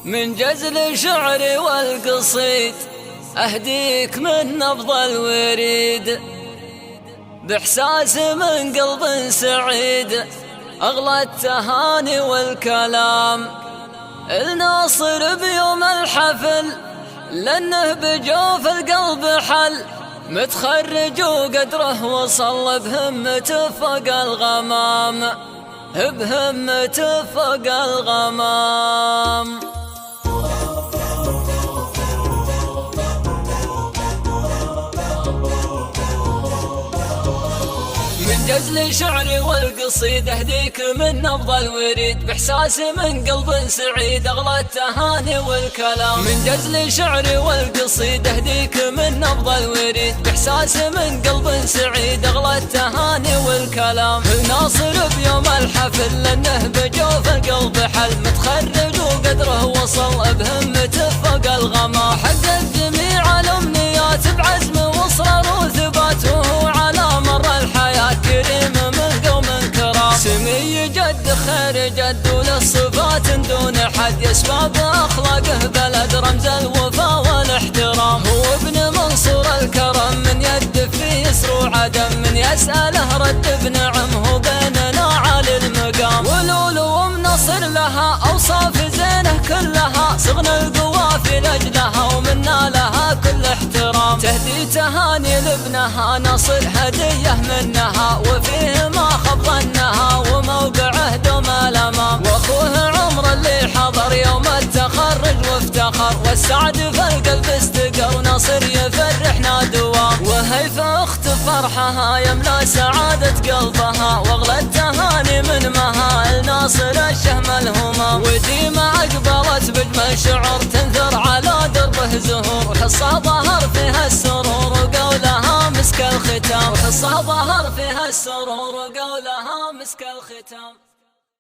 من جزل شعري والقصيد أهديك من نبض الوريد، بإحساس من قلب سعيد أغلى التهاني والكلام. الناصر بيوم الحفل لأنه بجوف القلب حل، متخرج وقدره وصل بهمته فوق الغمام، بهمته فوق الغمام. من جزل شعري والقصيد أهديك من نبض الوريد، بإحساس من قلب سعيد أغلى التهاني والكلام. من جزل شعري والقصيد أهديك من نبض الوريد، بإحساس من قلب سعيد أغلى التهاني والكلام. الناصر بيوم الحفل لأنه بجوف القلب حل، متخرج وقدره وصل بهمته فوق الغمام. حقق جميع الأمنيات بعزم وإصرار وثبات، وهو على مر الحياة كريم من قوم كرام. سمي جد خير جد وللصفات دون حد، يسمى بأخلاقه بلد رمز الوفا والاحترام. هو ابن منصور الكرم من يد في يسر وعدم، من يسأله رد بنعم هو بيننا عالي المقام. ولولو ومنصر لها أوصاف زينه كلها، صغنا القوافي لأجلها ومنا لها كل احترام. تهدي تهاني لابنها نصر هدية منها، وفيه ما خاب ظنها وموقعه دوم الأمام. واخوه عمر اللي حضر يوم التخرج وافتخر، والسعد في القلب استقر نصر يفرحنا دوام. وهيفا اخت فرحها يملا سعادة قلبها، واغلى التهاني من مها ناصر الشهم الهمام. وديما اقبلت بجمل شعر تنثر على دربه زهور، وحصى ظهر فيها السرور وقولها مسك الختام. وحصى ظهر فيها السرور وقولها مسك الختام.